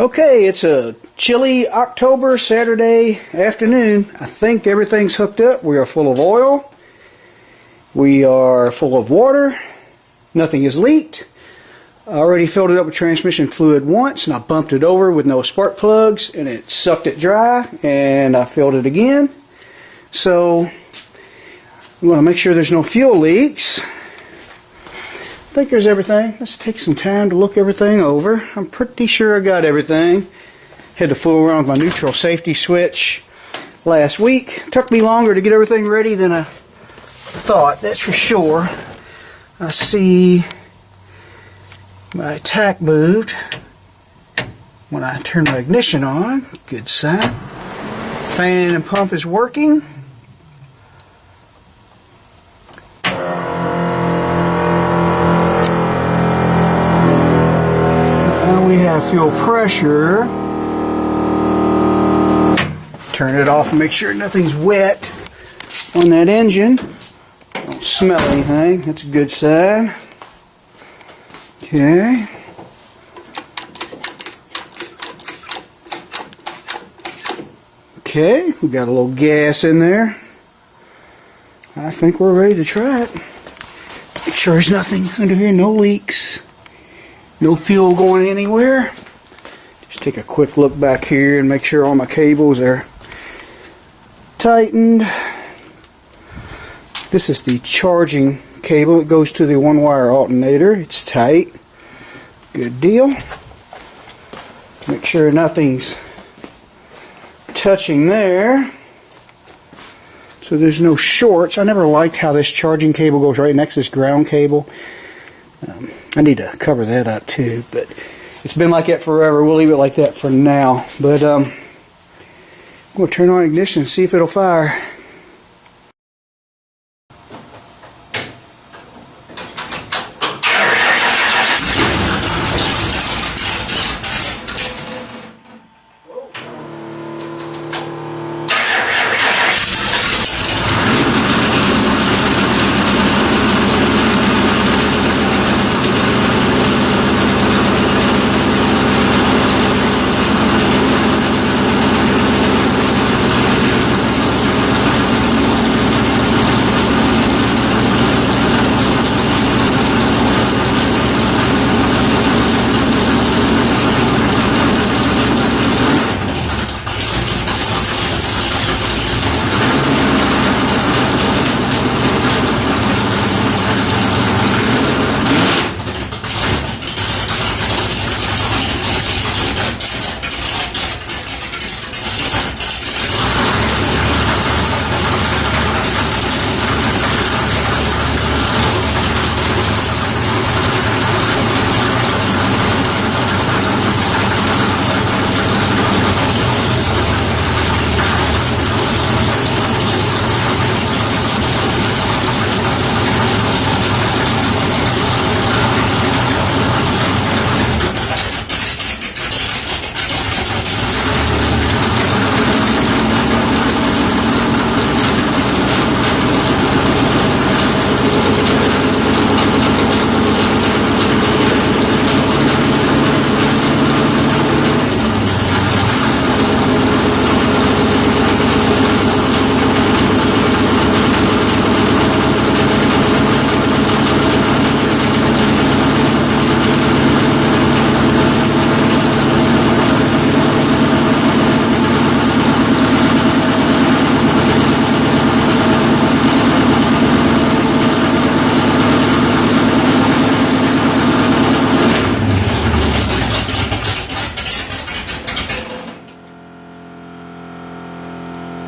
Okay, it's a chilly October Saturday afternoon. I think everything's hooked up. We are full of oil. We are full of water. Nothing is leaked. I already filled it up with transmission fluid once, and I bumped it over with no spark plugs, and it sucked it dry, and I filled it again. So we want to make sure there's no fuel leaks. I think there's everything. Let's take some time to look everything over. I'm pretty sure I got everything. Had to fool around with my neutral safety switch last week. Took me longer to get everything ready than I thought, that's for sure. I see my tach moved when I turn my ignition on. Good sign. Fan and pump is working. We have fuel pressure. Turn it off and make sure nothing's wet on that engine. Don't smell anything. That's a good sign. Okay. Okay, we got a little gas in there. I think we're ready to try it. Make sure there's nothing under here, no leaks. No fuel going anywhere. Just take a quick look back here and make sure all my cables are tightened. This is the charging cable. It goes to the one-wire alternator. It's tight. Good deal. Make sure nothing's touching there. So there's no shorts. I never liked how this charging cable goes right next to this ground cable. I need to cover that up too, but it's been like that forever. We'll leave it like that for now. But I'm going to turn on ignition and see if it'll fire.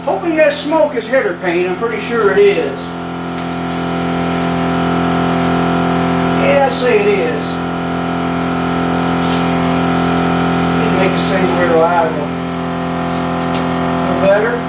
Hoping that smoke is header paint. I'm pretty sure it is. Yeah, I'd say it is. Didn't make the same way reliable. A little better.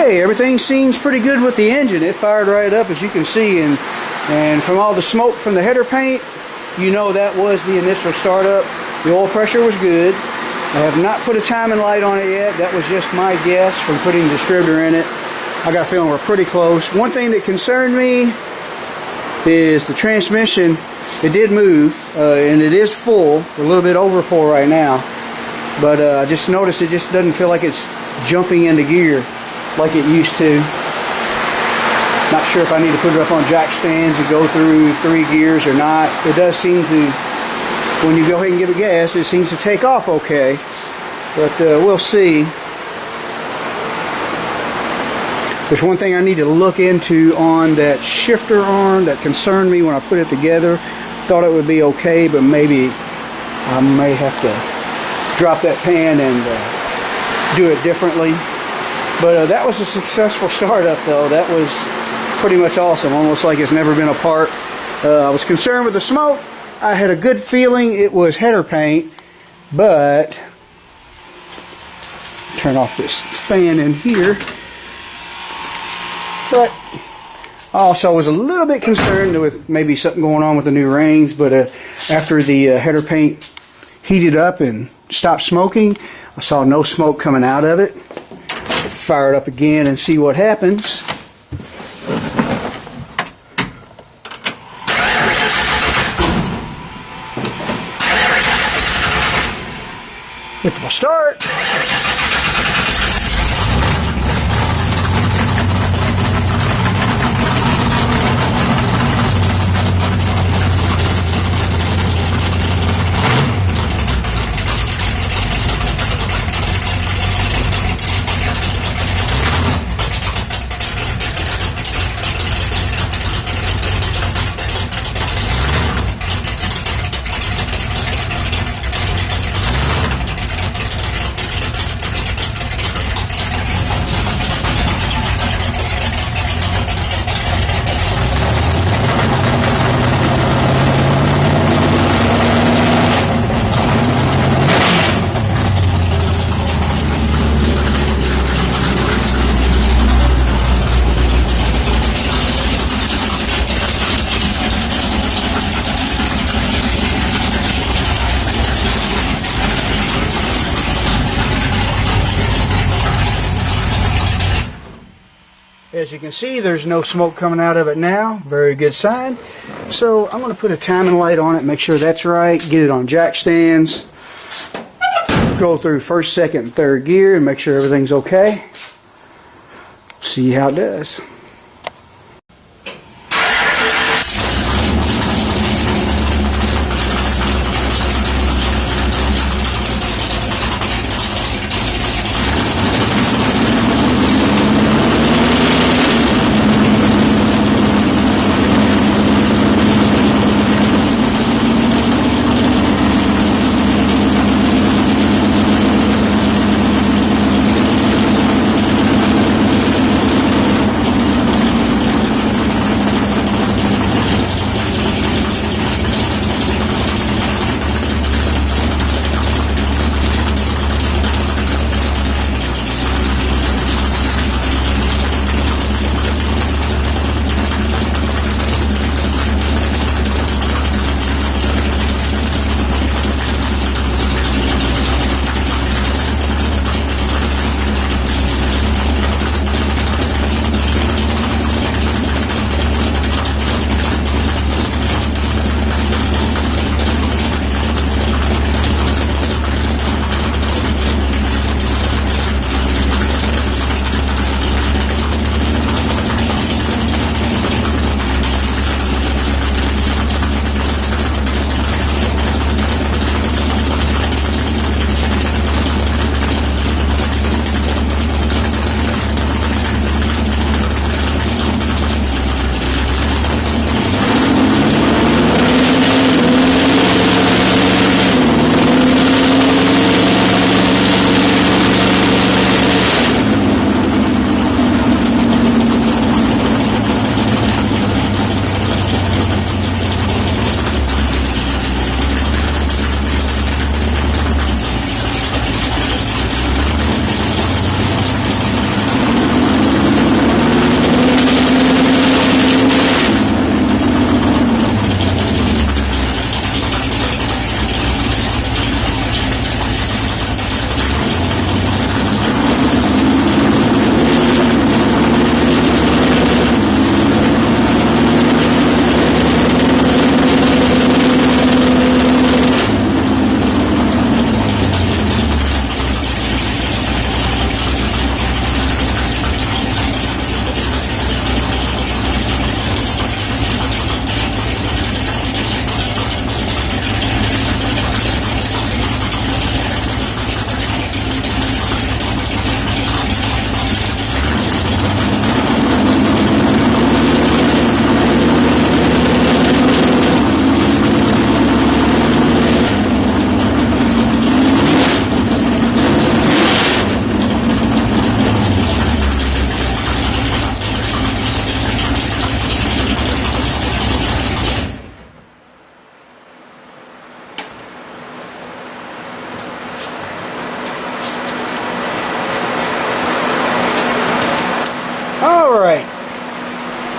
Okay, everything seems pretty good with the engine. It fired right up, as you can see, and from all the smoke from the header paint, you know that was the initial startup. The oil pressure was good. I have not put a timing light on it yet. That was just my guess from putting the distributor in it. I got a feeling we're pretty close. One thing that concerned me is the transmission. It did move, and it is full. We're a little bit over full right now. But I just noticed it just doesn't feel like it's jumping into gear like it used to. Not sure if I need to put it up on jack stands and go through 3 gears or not. It does seem to, when you go ahead and give it gas, it seems to take off okay. But we'll see. There's one thing I need to look into on that shifter arm that concerned me when I put it together. Thought it would be okay, but maybe I may have to drop that pan and do it differently. But that was a successful startup, though. That was pretty much awesome, almost like it's never been apart. I was concerned with the smoke. I had a good feeling it was header paint, but turn off this fan in here. But I also was a little bit concerned with maybe something going on with the new rings, but after the header paint heated up and stopped smoking, I saw no smoke coming out of it. Fire it up again and see what happens. If we'll start. As you can see, there's no smoke coming out of it now. Very good sign. So I'm going to put a timing light on it, make sure that's right, get it on jack stands, go through first, second, and third gear and make sure everything's okay. See how it does.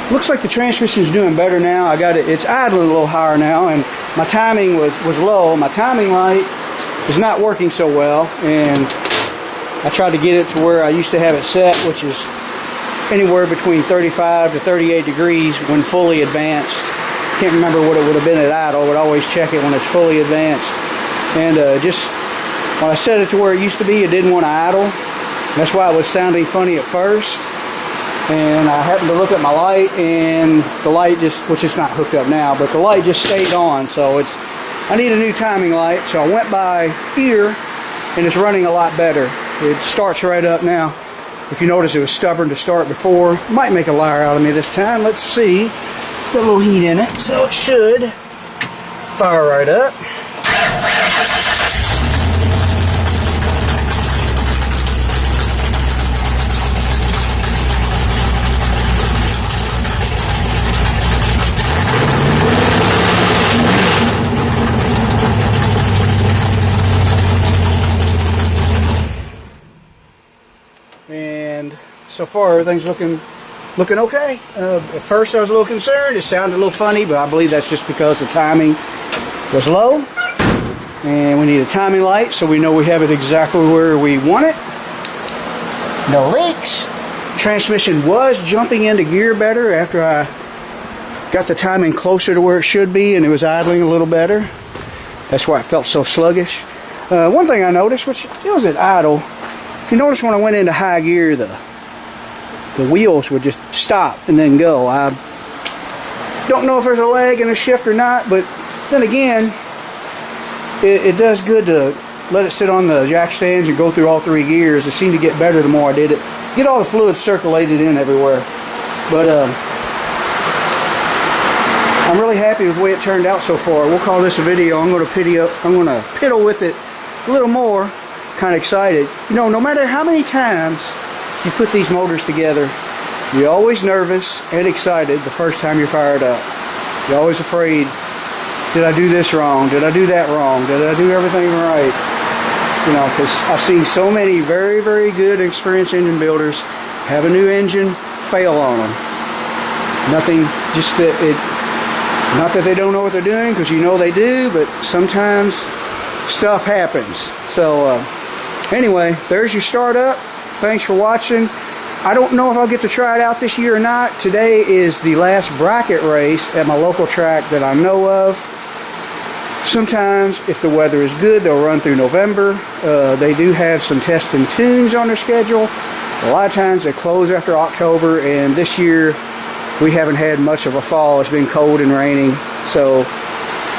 Looks like the transmission's doing better now. I got it, it's idling a little higher now, and my timing was low. My timing light is not working so well, and I tried to get it to where I used to have it set, which is anywhere between 35 to 38 degrees when fully advanced. Can't remember what it would have been at idle, but I always check it when it's fully advanced. And just when I set it to where it used to be, it didn't want to idle. That's why it was sounding funny at first. And I happened to look at my light, and the light just, which is not hooked up now, but the light just stayed on. So I need a new timing light. So I went by here, and it's running a lot better. It starts right up now. If you notice, it was stubborn to start before. Might make a liar out of me this time. Let's see. It's got a little heat in it, so it should fire right up. And so far everything's looking okay. At first I was a little concerned. It sounded a little funny, but I believe that's just because the timing was low. And we need a timing light so we know we have it exactly where we want it. No leaks. Transmission was jumping into gear better after I got the timing closer to where it should be, and it was idling a little better. That's why it felt so sluggish. One thing I noticed, which it was at idle, if you notice when I went into high gear, the wheels would just stop and then go. I don't know if there's a lag in a shift or not, but then again, it does good to let it sit on the jack stands and go through all three gears. It seemed to get better the more I did it. Get all the fluid circulated in everywhere. But I'm really happy with the way it turned out so far. We'll call this a video. I'm going to piddle with it a little more. Kind of excited. You know, no matter how many times you put these motors together, you're always nervous and excited the first time you're fired up. You're always afraid, did I do this wrong? Did I do that wrong? Did I do everything right? You know, because I've seen so many very, very good experienced engine builders have a new engine, fail on them. Nothing, just that not that they don't know what they're doing, because you know they do, but sometimes stuff happens. So, anyway, there's your startup. Thanks for watching. I don't know if I'll get to try it out this year or not. Today is the last bracket race at my local track that I know of. Sometimes, if the weather is good, they'll run through November. They do have some test and tunes on their schedule. A lot of times they close after October, and this year we haven't had much of a fall. It's been cold and raining. So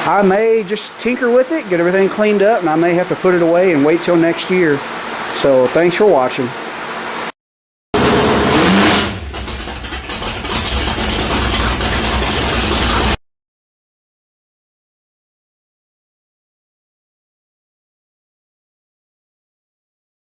I may just tinker with it, get everything cleaned up, and I may have to put it away and wait till next year. So thanks for watching.